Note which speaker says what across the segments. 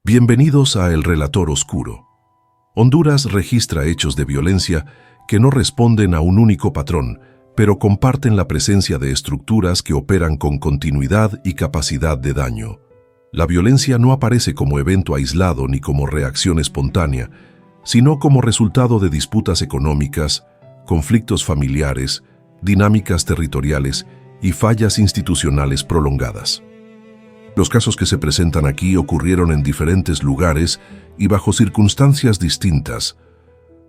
Speaker 1: Bienvenidos a El Relator Oscuro. Honduras registra hechos de violencia que no responden a un único patrón, pero comparten la presencia de estructuras que operan con continuidad y capacidad de daño. La violencia no aparece como evento aislado ni como reacción espontánea, sino como resultado de disputas económicas, conflictos familiares, dinámicas territoriales y fallas institucionales prolongadas. Los casos que se presentan aquí ocurrieron en diferentes lugares y bajo circunstancias distintas,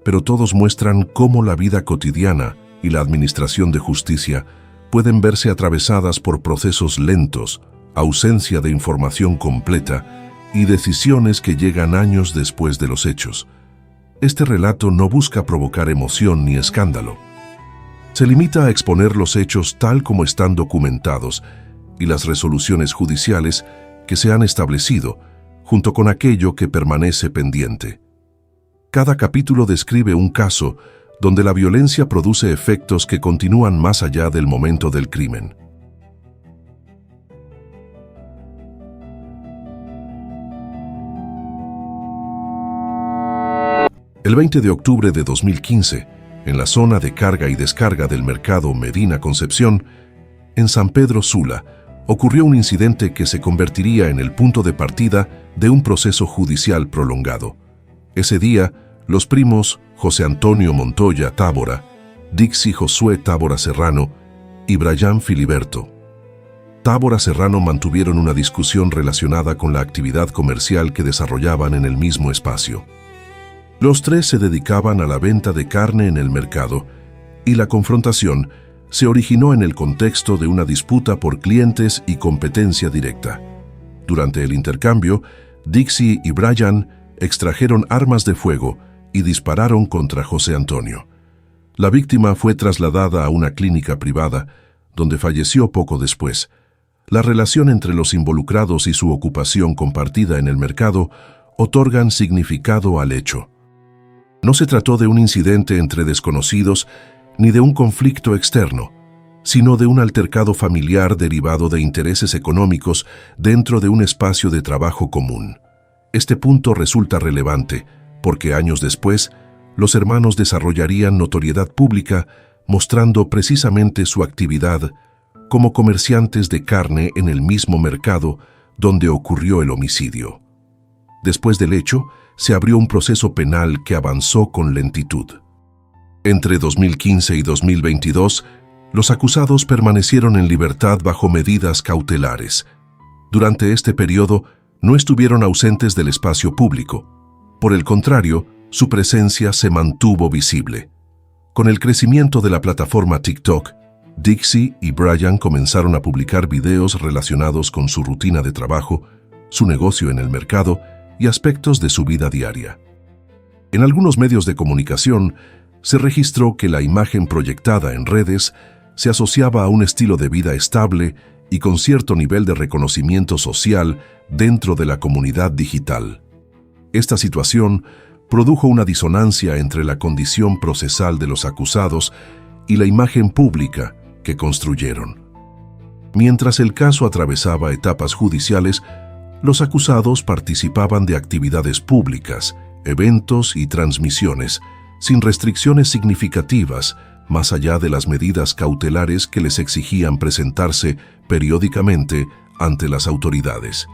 Speaker 1: pero todos muestran cómo la vida cotidiana y la administración de justicia pueden verse atravesadas por procesos lentos, ausencia de información completa y decisiones que llegan años después de los hechos. Este relato no busca provocar emoción ni escándalo. Se limita a exponer los hechos tal como están documentados y las resoluciones judiciales que se han establecido, junto con aquello que permanece pendiente. Cada capítulo describe un caso donde la violencia produce efectos que continúan más allá del momento del crimen. El 20 de octubre de 2015, en la zona de carga y descarga del mercado Medina Concepción, en San Pedro Sula, ocurrió un incidente que se convertiría en el punto de partida de un proceso judicial prolongado. Ese día, los primos José Antonio Montoya Tábora, Dixie Josué Tábora Serrano y Brian Filiberto Tábora Serrano mantuvieron una discusión relacionada con la actividad comercial que desarrollaban en el mismo espacio. Los tres se dedicaban a la venta de carne en el mercado y la confrontación se originó en el contexto de una disputa por clientes y competencia directa. Durante el intercambio, Dixie y Brian extrajeron armas de fuego y dispararon contra José Antonio. La víctima fue trasladada a una clínica privada, donde falleció poco después. La relación entre los involucrados y su ocupación compartida en el mercado otorgan significado al hecho. No se trató de un incidente entre desconocidos ni de un conflicto externo, sino de un altercado familiar derivado de intereses económicos dentro de un espacio de trabajo común. Este punto resulta relevante porque años después, los hermanos desarrollarían notoriedad pública mostrando precisamente su actividad como comerciantes de carne en el mismo mercado donde ocurrió el homicidio. Después del hecho, se abrió un proceso penal que avanzó con lentitud. Entre 2015 y 2022, los acusados permanecieron en libertad bajo medidas cautelares. Durante este periodo, no estuvieron ausentes del espacio público. Por el contrario, su presencia se mantuvo visible. Con el crecimiento de la plataforma TikTok, Dixie y Brian comenzaron a publicar videos relacionados con su rutina de trabajo, su negocio en el mercado y aspectos de su vida diaria. En algunos medios de comunicación, se registró que la imagen proyectada en redes se asociaba a un estilo de vida estable y con cierto nivel de reconocimiento social dentro de la comunidad digital. Esta situación produjo una disonancia entre la condición procesal de los acusados y la imagen pública que construyeron. Mientras el caso atravesaba etapas judiciales, los acusados participaban de actividades públicas, eventos y transmisiones, sin restricciones significativas, más allá de las medidas cautelares que les exigían presentarse periódicamente ante las autoridades.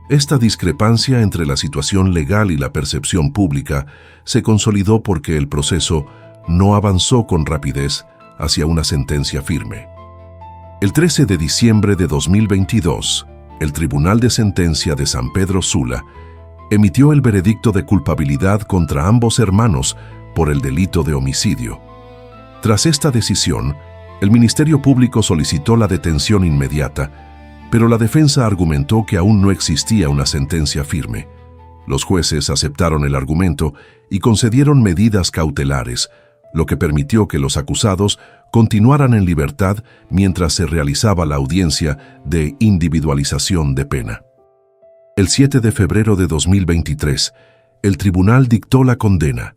Speaker 1: Esta discrepancia entre la situación legal y la percepción pública se consolidó porque el proceso no avanzó con rapidez hacia una sentencia firme. El 13 de diciembre de 2022, el Tribunal de Sentencia de San Pedro Sula emitió el veredicto de culpabilidad contra ambos hermanos por el delito de homicidio. Tras esta decisión, el Ministerio Público solicitó la detención inmediata, pero la defensa argumentó que aún no existía una sentencia firme. Los jueces aceptaron el argumento y concedieron medidas cautelares, lo que permitió que los acusados continuaran en libertad mientras se realizaba la audiencia de individualización de pena. El 7 de febrero de 2023, el tribunal dictó la condena: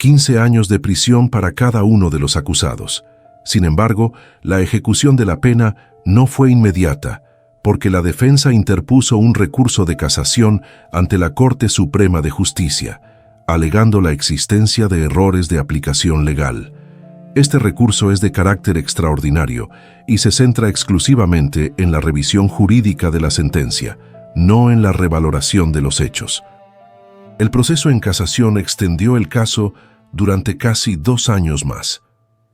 Speaker 1: 15 años de prisión para cada uno de los acusados. Sin embargo, la ejecución de la pena no fue inmediata, porque la defensa interpuso un recurso de casación ante la Corte Suprema de Justicia, alegando la existencia de errores de aplicación legal. Este recurso es de carácter extraordinario y se centra exclusivamente en la revisión jurídica de la sentencia, no en la revaloración de los hechos. El proceso en casación extendió el caso durante casi 2 años más.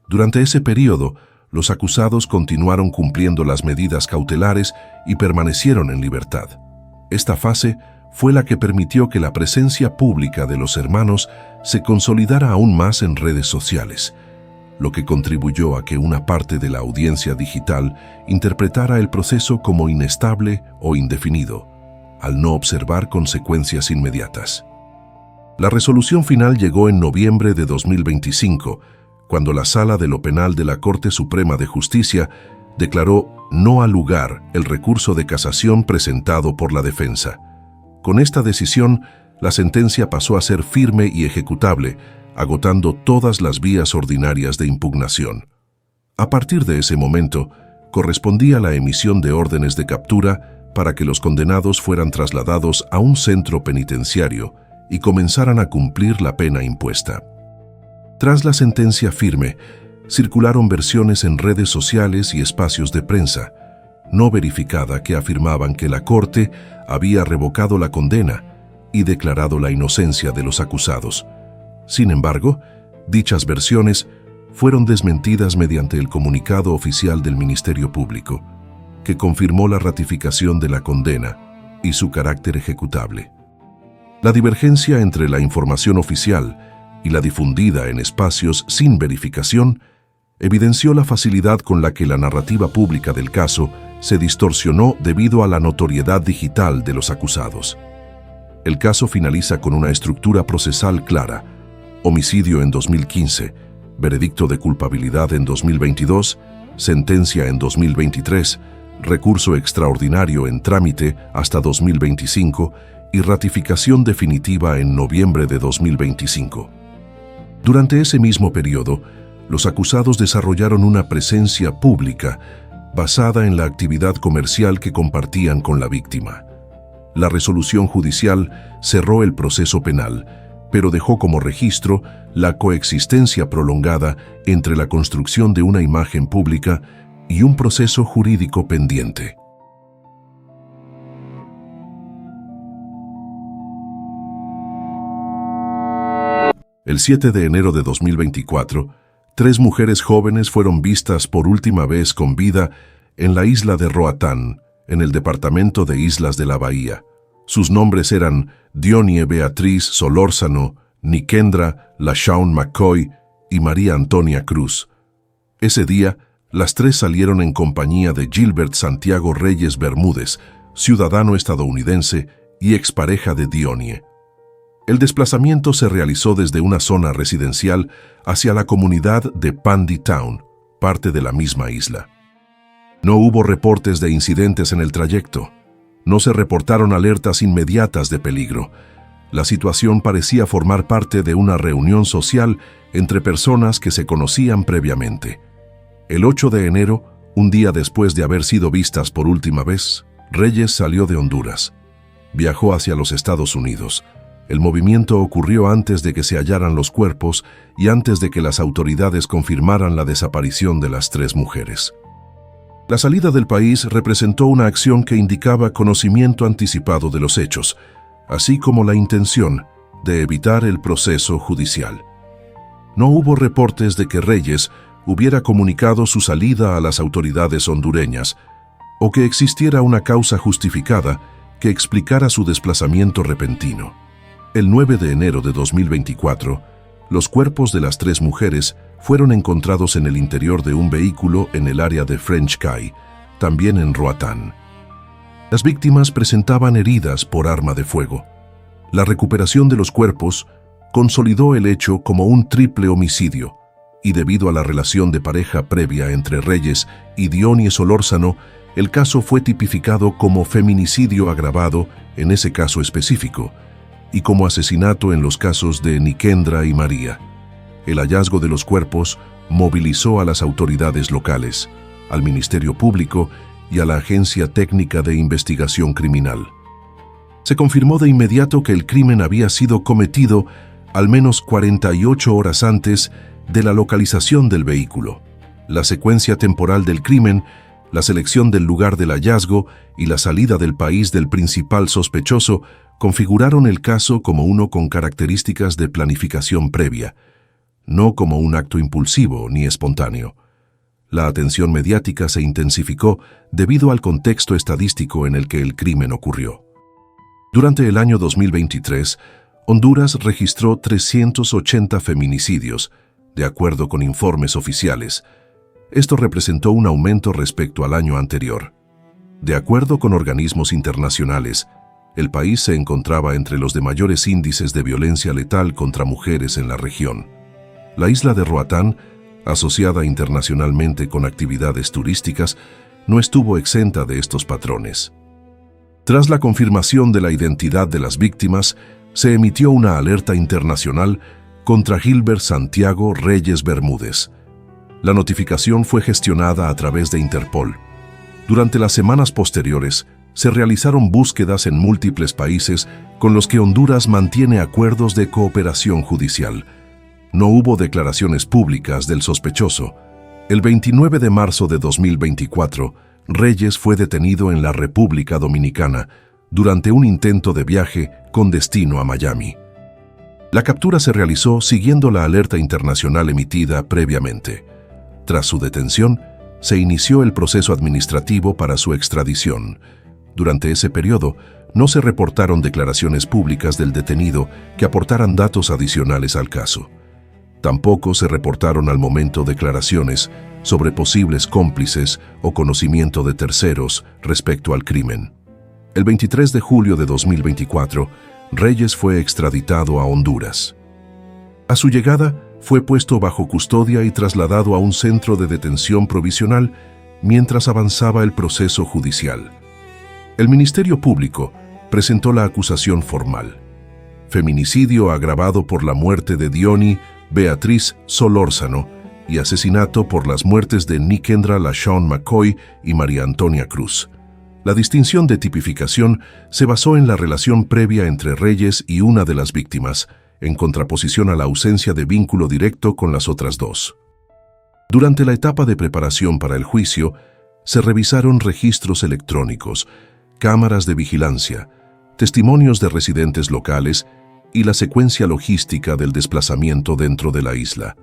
Speaker 1: Durante ese periodo, los acusados continuaron cumpliendo las medidas cautelares y permanecieron en libertad. Esta fase fue la que permitió que la presencia pública de los hermanos se consolidara aún más en redes sociales, lo que contribuyó a que una parte de la audiencia digital interpretara el proceso como inestable o indefinido, al no observar consecuencias inmediatas. La resolución final llegó en noviembre de 2025, cuando la Sala de lo Penal de la Corte Suprema de Justicia declaró no al lugar el recurso de casación presentado por la defensa. Con esta decisión, la sentencia pasó a ser firme y ejecutable, agotando todas las vías ordinarias de impugnación. A partir de ese momento, correspondía la emisión de órdenes de captura para que los condenados fueran trasladados a un centro penitenciario y comenzaran a cumplir la pena impuesta. Tras la sentencia firme, circularon versiones en redes sociales y espacios de prensa, no verificada, que afirmaban que la Corte había revocado la condena y declarado la inocencia de los acusados. Sin embargo, dichas versiones fueron desmentidas mediante el comunicado oficial del Ministerio Público, que confirmó la ratificación de la condena y su carácter ejecutable. La divergencia entre la información oficial y la difundida en espacios sin verificación evidenció la facilidad con la que la narrativa pública del caso se distorsionó debido a la notoriedad digital de los acusados. El caso finaliza con una estructura procesal clara: homicidio en 2015, veredicto de culpabilidad en 2022, sentencia en 2023, recurso extraordinario en trámite hasta 2025 y ratificación definitiva en noviembre de 2025. Durante ese mismo periodo, los acusados desarrollaron una presencia pública basada en la actividad comercial que compartían con la víctima. La resolución judicial cerró el proceso penal, pero dejó como registro la coexistencia prolongada entre la construcción de una imagen pública y un proceso jurídico pendiente. El 7 de enero de 2024, 3 mujeres jóvenes fueron vistas por última vez con vida en la isla de Roatán, en el departamento de Islas de la Bahía. Sus nombres eran Dionie Beatriz Solórzano, Nikendra LaShawn McCoy y María Antonia Cruz. Ese día, las 3 salieron en compañía de Gilbert Santiago Reyes Bermúdez, ciudadano estadounidense y expareja de Dionie. El desplazamiento se realizó desde una zona residencial hacia la comunidad de Pandy Town, parte de la misma isla. No hubo reportes de incidentes en el trayecto. No se reportaron alertas inmediatas de peligro. La situación parecía formar parte de una reunión social entre personas que se conocían previamente. El 8 de enero, un día después de haber sido vistas por última vez, Reyes salió de Honduras. Viajó hacia los Estados Unidos. El movimiento ocurrió antes de que se hallaran los cuerpos y antes de que las autoridades confirmaran la desaparición de las 3 mujeres. La salida del país representó una acción que indicaba conocimiento anticipado de los hechos, así como la intención de evitar el proceso judicial. No hubo reportes de que Reyes hubiera comunicado su salida a las autoridades hondureñas o que existiera una causa justificada que explicara su desplazamiento repentino. El 9 de enero de 2024, los cuerpos de las 3 mujeres fueron encontrados en el interior de un vehículo en el área de French Cay, también en Roatán. Las víctimas presentaban heridas por arma de fuego. La recuperación de los cuerpos consolidó el hecho como un triple homicidio, y debido a la relación de pareja previa entre Reyes y Dionie Solórzano, el caso fue tipificado como feminicidio agravado en ese caso específico, y como asesinato en los casos de Nikendra y María. El hallazgo de los cuerpos movilizó a las autoridades locales, al Ministerio Público y a la Agencia Técnica de Investigación Criminal. Se confirmó de inmediato que el crimen había sido cometido al menos 48 horas antes de la localización del vehículo. La secuencia temporal del crimen, la selección del lugar del hallazgo y la salida del país del principal sospechoso configuraron el caso como uno con características de planificación previa, no como un acto impulsivo ni espontáneo. La atención mediática se intensificó debido al contexto estadístico en el que el crimen ocurrió. Durante el año 2023, Honduras registró 380 feminicidios, de acuerdo con informes oficiales. Esto representó un aumento respecto al año anterior. De acuerdo con organismos internacionales, el país se encontraba entre los de mayores índices de violencia letal contra mujeres en la región. La isla de Roatán, asociada internacionalmente con actividades turísticas, no estuvo exenta de estos patrones. Tras la confirmación de la identidad de las víctimas, se emitió una alerta internacional contra Gilbert Santiago Reyes Bermúdez. La notificación fue gestionada a través de Interpol. Durante las semanas posteriores, se realizaron búsquedas en múltiples países con los que Honduras mantiene acuerdos de cooperación judicial. No hubo declaraciones públicas del sospechoso. El 29 de marzo de 2024, Reyes fue detenido en la República Dominicana durante un intento de viaje con destino a Miami. La captura se realizó siguiendo la alerta internacional emitida previamente. Tras su detención, se inició el proceso administrativo para su extradición. Durante ese periodo, no se reportaron declaraciones públicas del detenido que aportaran datos adicionales al caso. Tampoco se reportaron al momento declaraciones sobre posibles cómplices o conocimiento de terceros respecto al crimen. El 23 de julio de 2024, Reyes fue extraditado a Honduras. A su llegada, fue puesto bajo custodia y trasladado a un centro de detención provisional mientras avanzaba el proceso judicial. El Ministerio Público presentó la acusación formal: feminicidio agravado por la muerte de Diony Beatriz Solórzano y asesinato por las muertes de Nikendra LaShawn McCoy y María Antonia Cruz. La distinción de tipificación se basó en la relación previa entre Reyes y una de las víctimas, en contraposición a la ausencia de vínculo directo con las otras dos. Durante la etapa de preparación para el juicio, se revisaron registros electrónicos, cámaras de vigilancia, testimonios de residentes locales y la secuencia logística del desplazamiento dentro de la isla.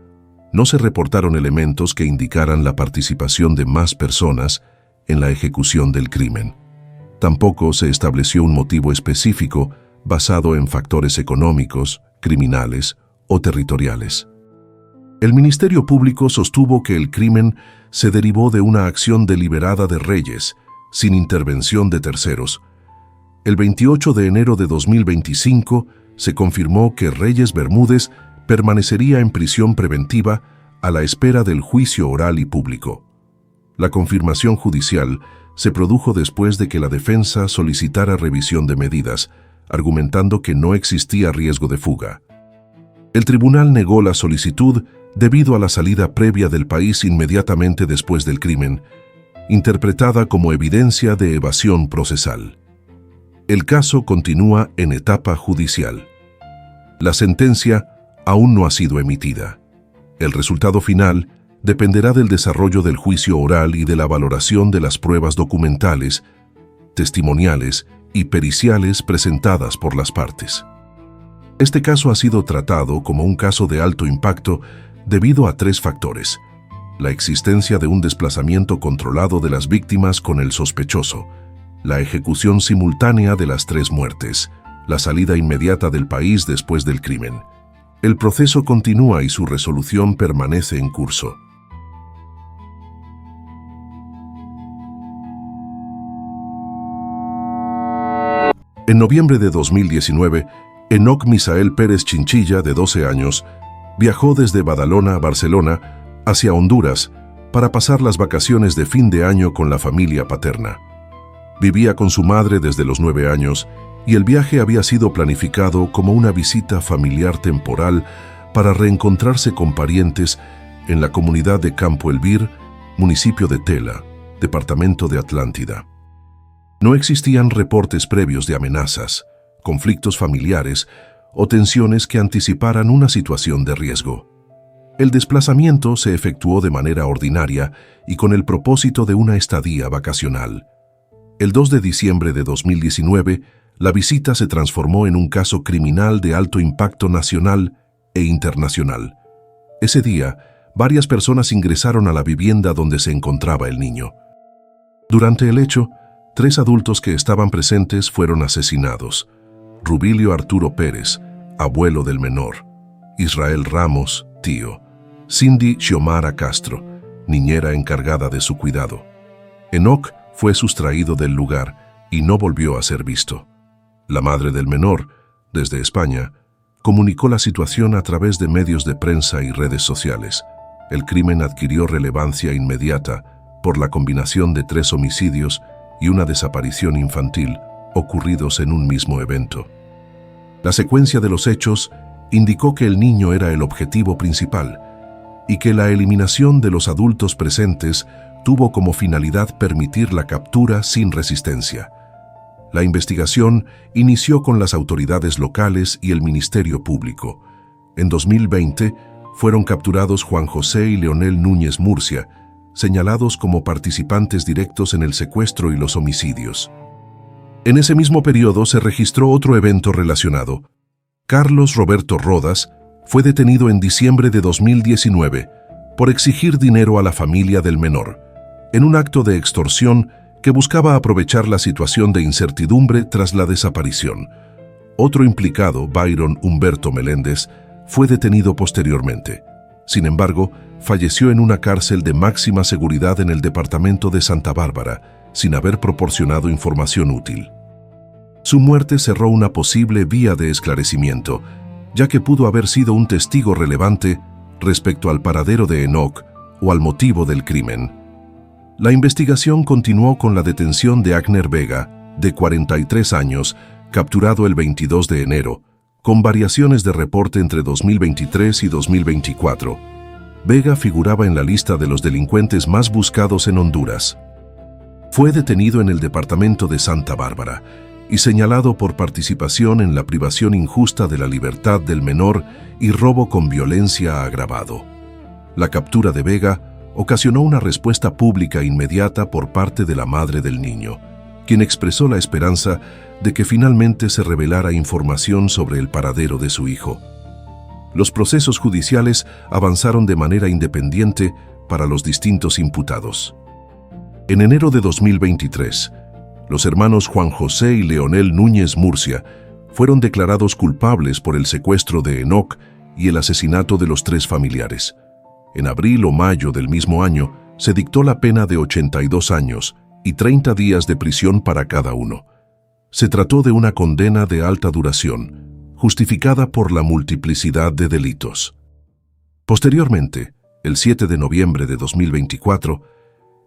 Speaker 1: No se reportaron elementos que indicaran la participación de más personas en la ejecución del crimen. Tampoco se estableció un motivo específico basado en factores económicos, criminales o territoriales. El Ministerio Público sostuvo que el crimen se derivó de una acción deliberada de Reyes, sin intervención de terceros. El 28 de enero de 2025 se confirmó que Reyes Bermúdez permanecería en prisión preventiva a la espera del juicio oral y público. La confirmación judicial se produjo después de que la defensa solicitara revisión de medidas, argumentando que no existía riesgo de fuga. El tribunal negó la solicitud debido a la salida previa del país inmediatamente después del crimen, interpretada como evidencia de evasión procesal. El caso continúa en etapa judicial. La sentencia aún no ha sido emitida. El resultado final dependerá del desarrollo del juicio oral y de la valoración de las pruebas documentales, testimoniales y periciales presentadas por las partes. Este caso ha sido tratado como un caso de alto impacto debido a 3 factores: la existencia de un desplazamiento controlado de las víctimas con el sospechoso, la ejecución simultánea de las 3 muertes, la salida inmediata del país después del crimen. El proceso continúa y su resolución permanece en curso. En noviembre de 2019, Enoc Misael Pérez Chinchilla, de 12 años, viajó desde Badalona a Barcelona hacia Honduras para pasar las vacaciones de fin de año con la familia paterna. Vivía con su madre desde los 9 años y el viaje había sido planificado como una visita familiar temporal para reencontrarse con parientes en la comunidad de Campo Elvir, municipio de Tela, departamento de Atlántida. No existían reportes previos de amenazas, conflictos familiares o tensiones que anticiparan una situación de riesgo. El desplazamiento se efectuó de manera ordinaria y con el propósito de una estadía vacacional. El 2 de diciembre de 2019, la visita se transformó en un caso criminal de alto impacto nacional e internacional. Ese día, varias personas ingresaron a la vivienda donde se encontraba el niño. Durante el hecho, 3 adultos que estaban presentes fueron asesinados: Rubilio Arturo Pérez, abuelo del menor; Israel Ramos, tío; Cindy Xiomara Castro, niñera encargada de su cuidado. Enoc fue sustraído del lugar y no volvió a ser visto. La madre del menor, desde España, comunicó la situación a través de medios de prensa y redes sociales. El crimen adquirió relevancia inmediata por la combinación de 3 homicidios y una desaparición infantil ocurridos en un mismo evento. La secuencia de los hechos indicó que el niño era el objetivo principal y que la eliminación de los adultos presentes tuvo como finalidad permitir la captura sin resistencia. La investigación inició con las autoridades locales y el Ministerio Público. En 2020 fueron capturados Juan José y Leonel Núñez Murcia, señalados como participantes directos en el secuestro y los homicidios. En ese mismo periodo se registró otro evento relacionado. Carlos Roberto Rodas fue detenido en diciembre de 2019 por exigir dinero a la familia del menor, en un acto de extorsión que buscaba aprovechar la situación de incertidumbre tras la desaparición. Otro implicado, Byron Humberto Meléndez, fue detenido posteriormente. Sin embargo, falleció en una cárcel de máxima seguridad en el departamento de Santa Bárbara, sin haber proporcionado información útil. Su muerte cerró una posible vía de esclarecimiento, ya que pudo haber sido un testigo relevante respecto al paradero de Enoc o al motivo del crimen. La investigación continuó con la detención de Agner Vega, de 43 años, capturado el 22 de enero, con variaciones de reporte entre 2023 y 2024. Vega figuraba en la lista de los delincuentes más buscados en Honduras. Fue detenido en el departamento de Santa Bárbara y señalado por participación en la privación injusta de la libertad del menor y robo con violencia agravado. La captura de Vega ocasionó una respuesta pública inmediata por parte de la madre del niño, quien expresó la esperanza de que finalmente se revelara información sobre el paradero de su hijo. Los procesos judiciales avanzaron de manera independiente para los distintos imputados. En enero de 2023, los hermanos Juan José y Leonel Núñez Murcia fueron declarados culpables por el secuestro de Enoc y el asesinato de los 3 familiares. En abril o mayo del mismo año, se dictó la pena de 82 años y 30 días de prisión para cada uno. Se trató de una condena de alta duración, justificada por la multiplicidad de delitos. Posteriormente, el 7 de noviembre de 2024,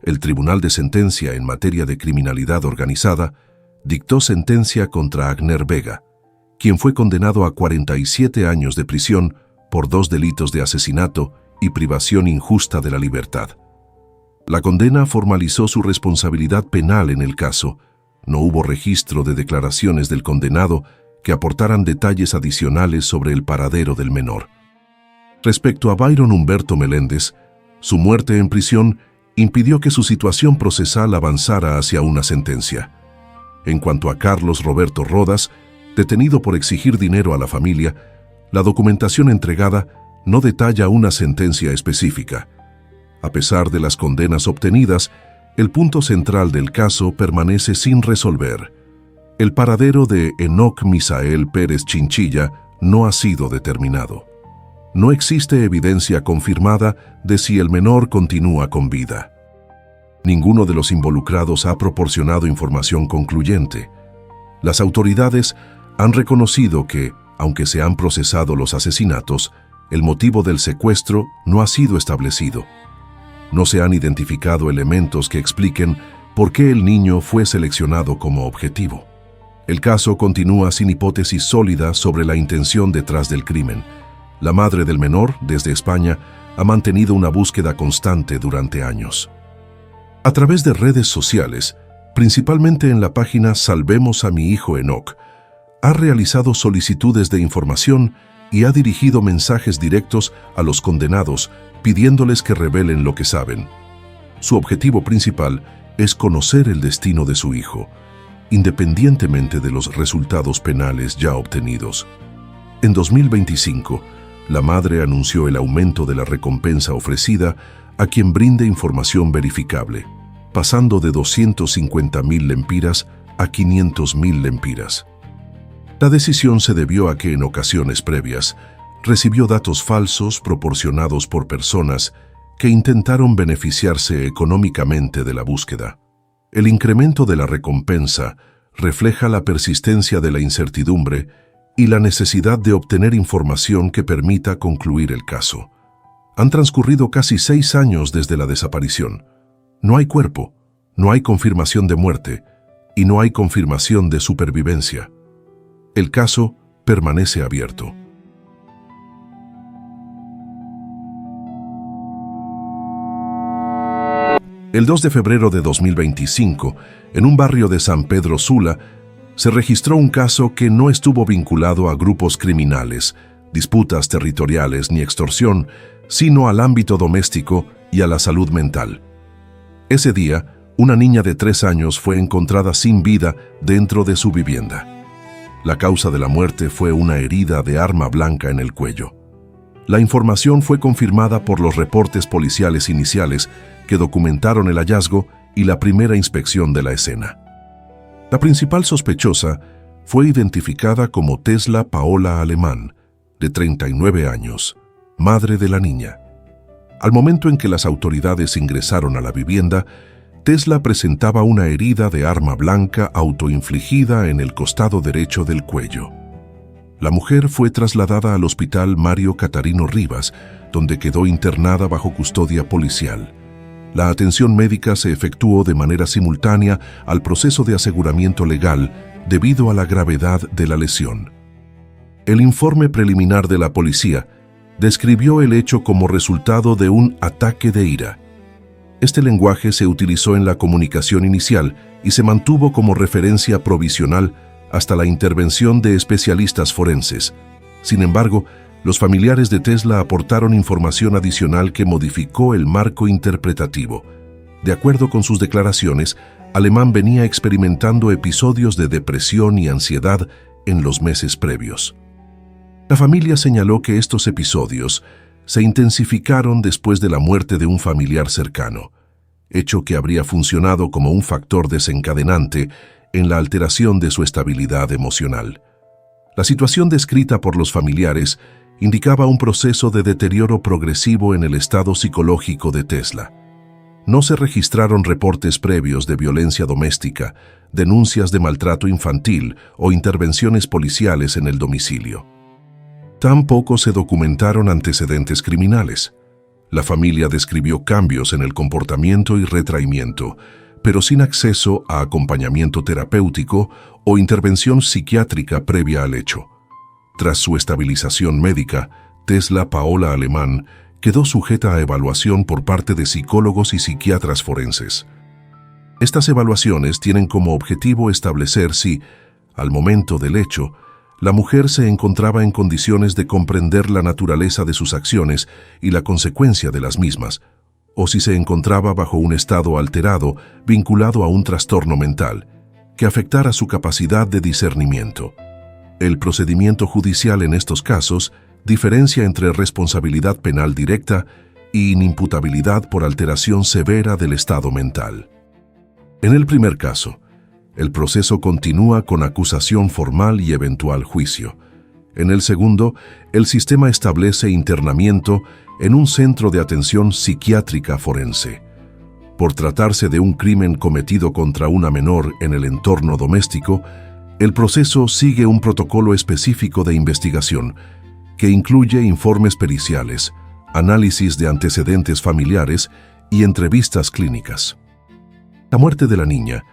Speaker 1: el Tribunal de Sentencia en materia de criminalidad organizada dictó sentencia contra Agner Vega, quien fue condenado a 47 años de prisión por 2 delitos de asesinato y privación injusta de la libertad. La condena formalizó su responsabilidad penal en el caso. No hubo registro de declaraciones del condenado que aportaran detalles adicionales sobre el paradero del menor. Respecto a Byron Humberto Meléndez, su muerte en prisión impidió que su situación procesal avanzara hacia una sentencia. En cuanto a Carlos Roberto Rodas, detenido por exigir dinero a la familia, la documentación entregada no detalla una sentencia específica. A pesar de las condenas obtenidas, el punto central del caso permanece sin resolver. El paradero de Enoc Misael Pérez Chinchilla no ha sido determinado. No existe evidencia confirmada de si el menor continúa con vida. Ninguno de los involucrados ha proporcionado información concluyente. Las autoridades han reconocido que, aunque se han procesado los asesinatos, el motivo del secuestro no ha sido establecido. No se han identificado elementos que expliquen por qué el niño fue seleccionado como objetivo. El caso continúa sin hipótesis sólida sobre la intención detrás del crimen. La madre del menor, desde España, ha mantenido una búsqueda constante durante años. A través de redes sociales, principalmente en la página Salvemos a mi hijo Enoch, ha realizado solicitudes de información y ha dirigido mensajes directos a los condenados pidiéndoles que revelen lo que saben. Su objetivo principal es conocer el destino de su hijo, independientemente de los resultados penales ya obtenidos. En 2025, la madre anunció el aumento de la recompensa ofrecida a quien brinde información verificable, pasando de 250.000 lempiras a 500.000 lempiras. La decisión se debió a que en ocasiones previas recibió datos falsos proporcionados por personas que intentaron beneficiarse económicamente de la búsqueda. El incremento de la recompensa refleja la persistencia de la incertidumbre y la necesidad de obtener información que permita concluir el caso. Han transcurrido casi 6 años desde la desaparición. No hay cuerpo, no hay confirmación de muerte y no hay confirmación de supervivencia. El caso permanece abierto. El 2 de febrero de 2025, en un barrio de San Pedro Sula, se registró un caso que no estuvo vinculado a grupos criminales, disputas territoriales ni extorsión, sino al ámbito doméstico y a la salud mental. Ese día, una niña de 3 años fue encontrada sin vida dentro de su vivienda. La causa de la muerte fue una herida de arma blanca en el cuello. La información fue confirmada por los reportes policiales iniciales que documentaron el hallazgo y la primera inspección de la escena. La principal sospechosa fue identificada como Tesla Paola Alemán, de 39 años, madre de la niña. Al momento en que las autoridades ingresaron a la vivienda, Tesla presentaba una herida de arma blanca autoinfligida en el costado derecho del cuello. La mujer fue trasladada al hospital Mario Catarino Rivas, donde quedó internada bajo custodia policial. La atención médica se efectuó de manera simultánea al proceso de aseguramiento legal debido a la gravedad de la lesión. El informe preliminar de la policía describió el hecho como resultado de un ataque de ira. Este lenguaje se utilizó en la comunicación inicial y se mantuvo como referencia provisional hasta la intervención de especialistas forenses. Sin embargo, los familiares de Tesla aportaron información adicional que modificó el marco interpretativo. De acuerdo con sus declaraciones, Alemán venía experimentando episodios de depresión y ansiedad en los meses previos. La familia señaló que estos episodios se intensificaron después de la muerte de un familiar cercano, hecho que habría funcionado como un factor desencadenante en la alteración de su estabilidad emocional. La situación descrita por los familiares indicaba un proceso de deterioro progresivo en el estado psicológico de Tesla. No se registraron reportes previos de violencia doméstica, denuncias de maltrato infantil o intervenciones policiales en el domicilio. Tampoco se documentaron antecedentes criminales. La familia describió cambios en el comportamiento y retraimiento, pero sin acceso a acompañamiento terapéutico o intervención psiquiátrica previa al hecho. Tras su estabilización médica, Tesla Paola Alemán quedó sujeta a evaluación por parte de psicólogos y psiquiatras forenses. Estas evaluaciones tienen como objetivo establecer si, al momento del hecho, la mujer se encontraba en condiciones de comprender la naturaleza de sus acciones y la consecuencia de las mismas, o si se encontraba bajo un estado alterado vinculado a un trastorno mental, que afectara su capacidad de discernimiento. El procedimiento judicial en estos casos diferencia entre responsabilidad penal directa y inimputabilidad por alteración severa del estado mental. En el primer caso, el proceso continúa con acusación formal y eventual juicio. En el segundo, el sistema establece internamiento en un centro de atención psiquiátrica forense. Por tratarse de un crimen cometido contra una menor en el entorno doméstico, el proceso sigue un protocolo específico de investigación que incluye informes periciales, análisis de antecedentes familiares y entrevistas clínicas. La muerte de la niña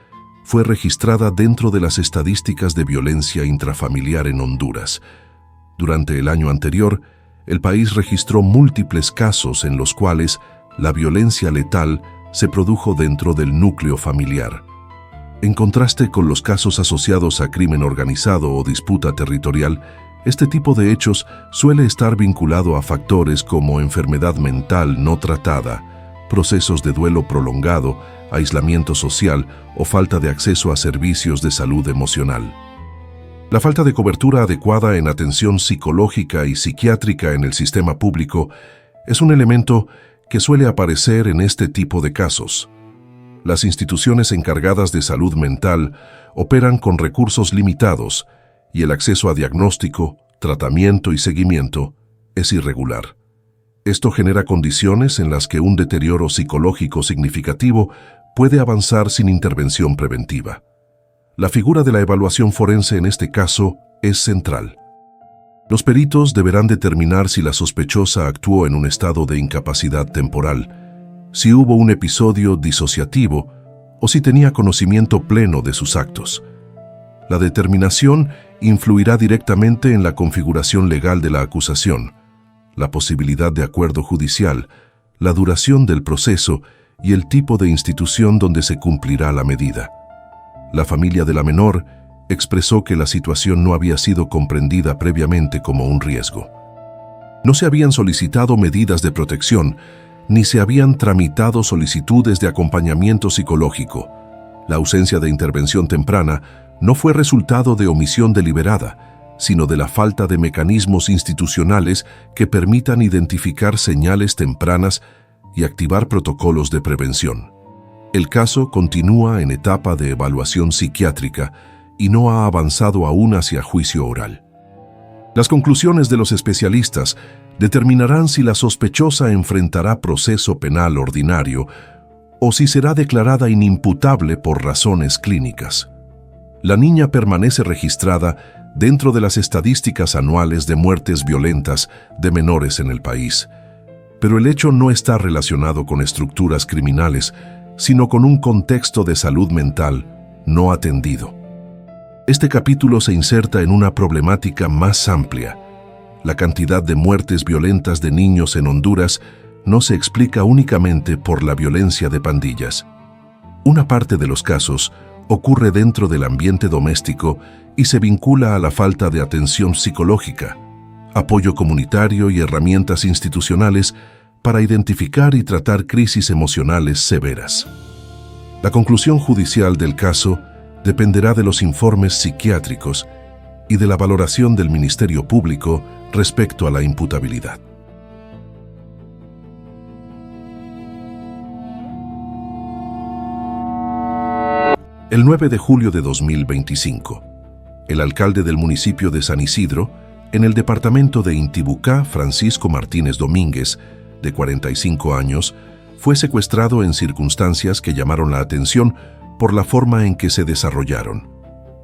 Speaker 1: fue registrada dentro de las estadísticas de violencia intrafamiliar en Honduras. Durante el año anterior, el país registró múltiples casos en los cuales la violencia letal se produjo dentro del núcleo familiar. En contraste con los casos asociados a crimen organizado o disputa territorial, este tipo de hechos suele estar vinculado a factores como enfermedad mental no tratada, procesos de duelo prolongado, aislamiento social o falta de acceso a servicios de salud emocional. La falta de cobertura adecuada en atención psicológica y psiquiátrica en el sistema público es un elemento que suele aparecer en este tipo de casos. Las instituciones encargadas de salud mental operan con recursos limitados y el acceso a diagnóstico, tratamiento y seguimiento es irregular. Esto genera condiciones en las que un deterioro psicológico significativo puede avanzar sin intervención preventiva. La figura de la evaluación forense en este caso es central. Los peritos deberán determinar si la sospechosa actuó en un estado de incapacidad temporal, si hubo un episodio disociativo o si tenía conocimiento pleno de sus actos. La determinación influirá directamente en la configuración legal de la acusación, la posibilidad de acuerdo judicial, la duración del proceso y el tipo de institución donde se cumplirá la medida. La familia de la menor expresó que la situación no había sido comprendida previamente como un riesgo. No se habían solicitado medidas de protección, ni se habían tramitado solicitudes de acompañamiento psicológico. La ausencia de intervención temprana no fue resultado de omisión deliberada, sino de la falta de mecanismos institucionales que permitan identificar señales tempranas y activar protocolos de prevención. El caso continúa en etapa de evaluación psiquiátrica y no ha avanzado aún hacia juicio oral. Las conclusiones de los especialistas determinarán si la sospechosa enfrentará proceso penal ordinario o si será declarada inimputable por razones clínicas. La niña permanece registrada dentro de las estadísticas anuales de muertes violentas de menores en el país, pero el hecho no está relacionado con estructuras criminales, sino con un contexto de salud mental no atendido. Este capítulo se inserta en una problemática más amplia. La cantidad de muertes violentas de niños en Honduras no se explica únicamente por la violencia de pandillas. Una parte de los casos ocurre dentro del ambiente doméstico y se vincula a la falta de atención psicológica, apoyo comunitario y herramientas institucionales para identificar y tratar crisis emocionales severas. La conclusión judicial del caso dependerá de los informes psiquiátricos y de la valoración del Ministerio Público respecto a la imputabilidad. El 9 de julio de 2025, el alcalde del municipio de San Isidro, en el departamento de Intibucá, Francisco Martínez Domínguez, de 45 años, fue secuestrado en circunstancias que llamaron la atención por la forma en que se desarrollaron.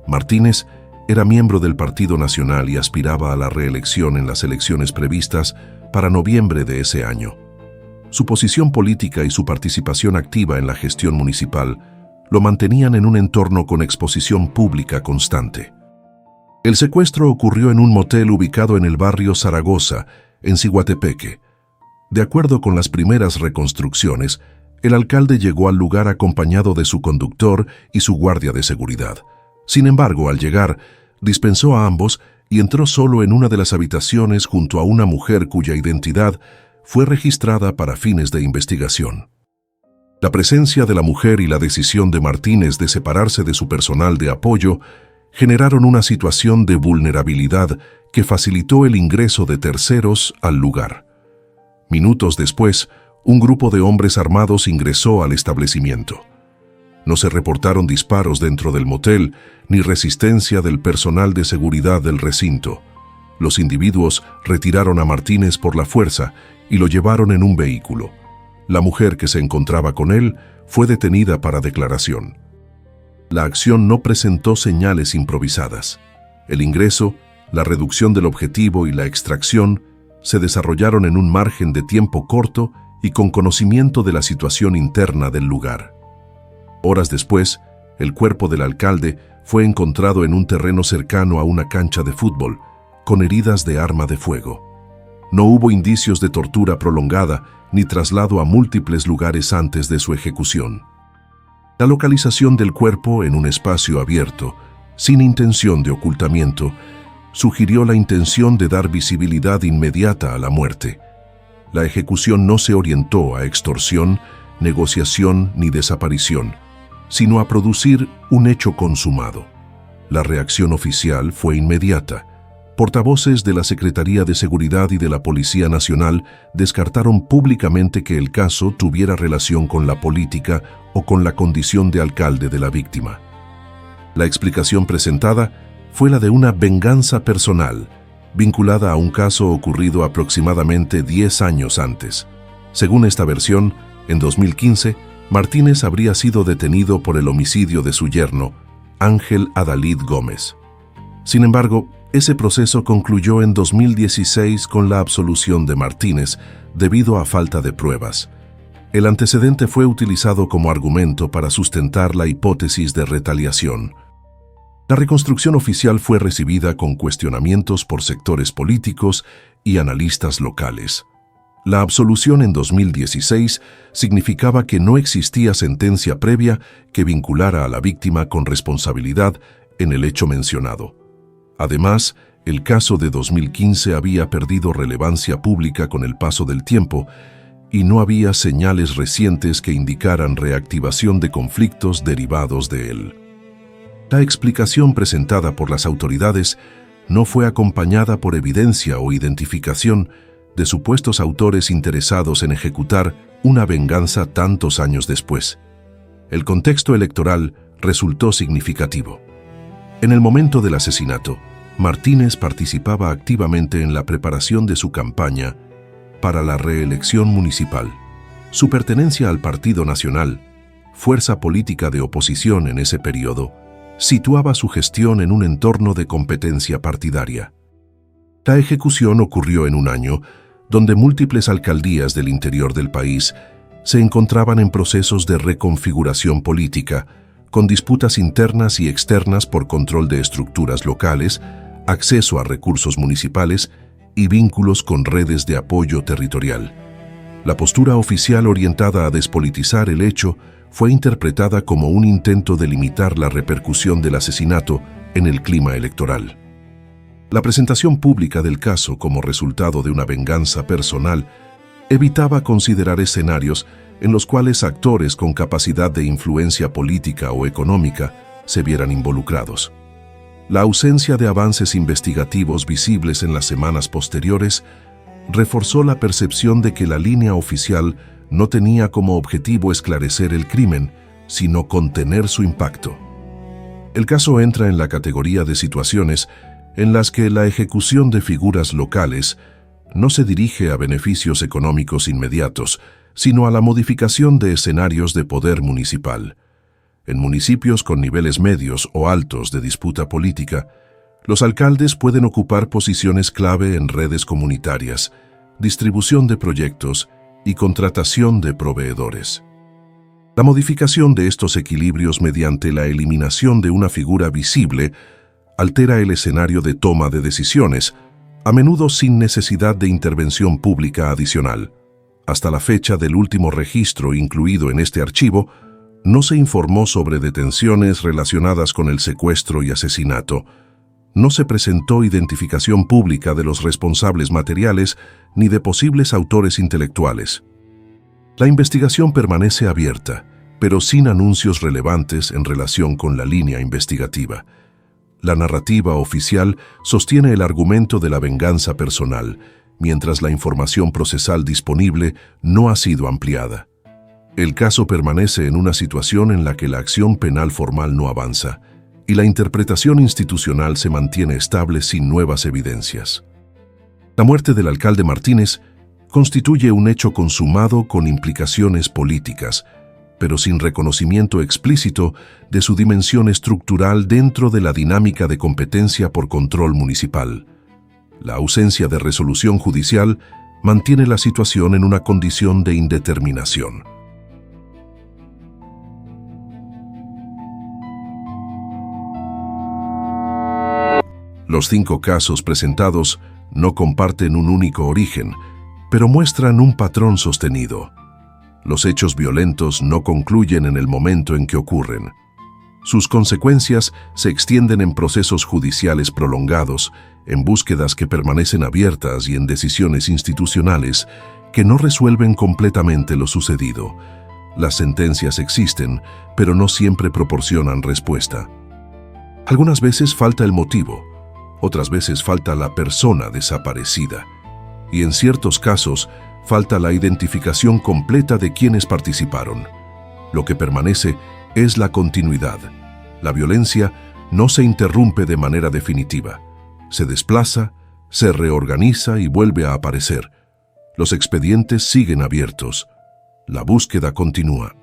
Speaker 1: Martínez era miembro del Partido Nacional y aspiraba a la reelección en las elecciones previstas para noviembre de ese año. Su posición política y su participación activa en la gestión municipal lo mantenían en un entorno con exposición pública constante. El secuestro ocurrió en un motel ubicado en el barrio Zaragoza, en Ciguatepeque. De acuerdo con las primeras reconstrucciones, el alcalde llegó al lugar acompañado de su conductor y su guardia de seguridad. Sin embargo, al llegar, dispensó a ambos y entró solo en una de las habitaciones junto a una mujer cuya identidad fue registrada para fines de investigación. La presencia de la mujer y la decisión de Martínez de separarse de su personal de apoyo generaron una situación de vulnerabilidad que facilitó el ingreso de terceros al lugar. Minutos después, un grupo de hombres armados ingresó al establecimiento. No se reportaron disparos dentro del motel ni resistencia del personal de seguridad del recinto. Los individuos retiraron a Martínez por la fuerza y lo llevaron en un vehículo. La mujer que se encontraba con él fue detenida para declaración. La acción no presentó señales improvisadas. El ingreso, la reducción del objetivo y la extracción se desarrollaron en un margen de tiempo corto y con conocimiento de la situación interna del lugar. Horas después, el cuerpo del alcalde fue encontrado en un terreno cercano a una cancha de fútbol, con heridas de arma de fuego. No hubo indicios de tortura prolongada ni traslado a múltiples lugares antes de su ejecución. La localización del cuerpo en un espacio abierto, sin intención de ocultamiento, sugirió la intención de dar visibilidad inmediata a la muerte. La ejecución no se orientó a extorsión, negociación ni desaparición, sino a producir un hecho consumado. La reacción oficial fue inmediata. Portavoces de la Secretaría de Seguridad y de la Policía Nacional descartaron públicamente que el caso tuviera relación con la política o con la condición de alcalde de la víctima. La explicación presentada fue la de una venganza personal, vinculada a un caso ocurrido aproximadamente 10 años antes. Según esta versión, en 2015, Martínez habría sido detenido por el homicidio de su yerno, Ángel Adalid Gómez. Sin embargo, ese proceso concluyó en 2016 con la absolución de Martínez debido a falta de pruebas. El antecedente fue utilizado como argumento para sustentar la hipótesis de retaliación. La reconstrucción oficial fue recibida con cuestionamientos por sectores políticos y analistas locales. La absolución en 2016 significaba que no existía sentencia previa que vinculara a la víctima con responsabilidad en el hecho mencionado. Además, el caso de 2015 había perdido relevancia pública con el paso del tiempo y no había señales recientes que indicaran reactivación de conflictos derivados de él. La explicación presentada por las autoridades no fue acompañada por evidencia o identificación de supuestos autores interesados en ejecutar una venganza tantos años después. El contexto electoral resultó significativo. En el momento del asesinato, Martínez participaba activamente en la preparación de su campaña para la reelección municipal. Su pertenencia al Partido Nacional, fuerza política de oposición en ese periodo, situaba su gestión en un entorno de competencia partidaria. La ejecución ocurrió en un año donde múltiples alcaldías del interior del país se encontraban en procesos de reconfiguración política, con disputas internas y externas por control de estructuras locales, acceso a recursos municipales y vínculos con redes de apoyo territorial. La postura oficial orientada a despolitizar el hecho fue interpretada como un intento de limitar la repercusión del asesinato en el clima electoral. La presentación pública del caso como resultado de una venganza personal evitaba considerar escenarios en los cuales actores con capacidad de influencia política o económica se vieran involucrados. La ausencia de avances investigativos visibles en las semanas posteriores reforzó la percepción de que la línea oficial no tenía como objetivo esclarecer el crimen, sino contener su impacto. El caso entra en la categoría de situaciones en las que la ejecución de figuras locales no se dirige a beneficios económicos inmediatos, sino a la modificación de escenarios de poder municipal. En municipios con niveles medios o altos de disputa política, los alcaldes pueden ocupar posiciones clave en redes comunitarias, distribución de proyectos y contratación de proveedores. La modificación de estos equilibrios mediante la eliminación de una figura visible altera el escenario de toma de decisiones, a menudo sin necesidad de intervención pública adicional. Hasta la fecha del último registro incluido en este archivo, no se informó sobre detenciones relacionadas con el secuestro y asesinato. No se presentó identificación pública de los responsables materiales ni de posibles autores intelectuales. La investigación permanece abierta, pero sin anuncios relevantes en relación con la línea investigativa. La narrativa oficial sostiene el argumento de la venganza personal, mientras la información procesal disponible no ha sido ampliada. El caso permanece en una situación en la que la acción penal formal no avanza y la interpretación institucional se mantiene estable sin nuevas evidencias. La muerte del alcalde Martínez constituye un hecho consumado con implicaciones políticas, pero sin reconocimiento explícito de su dimensión estructural dentro de la dinámica de competencia por control municipal. La ausencia de resolución judicial mantiene la situación en una condición de indeterminación. Los 5 casos presentados No comparten un único origen, pero muestran un patrón sostenido. Los hechos violentos no concluyen en el momento en que ocurren. Sus consecuencias se extienden en procesos judiciales prolongados, en búsquedas que permanecen abiertas y en decisiones institucionales que no resuelven completamente lo sucedido. Las sentencias existen, pero no siempre proporcionan respuesta. Algunas veces falta el motivo, otras veces falta la persona desaparecida, y en ciertos casos falta la identificación completa de quienes participaron. Lo que permanece es la continuidad. La violencia no se interrumpe de manera definitiva. Se desplaza, se reorganiza y vuelve a aparecer. Los expedientes siguen abiertos. La búsqueda continúa.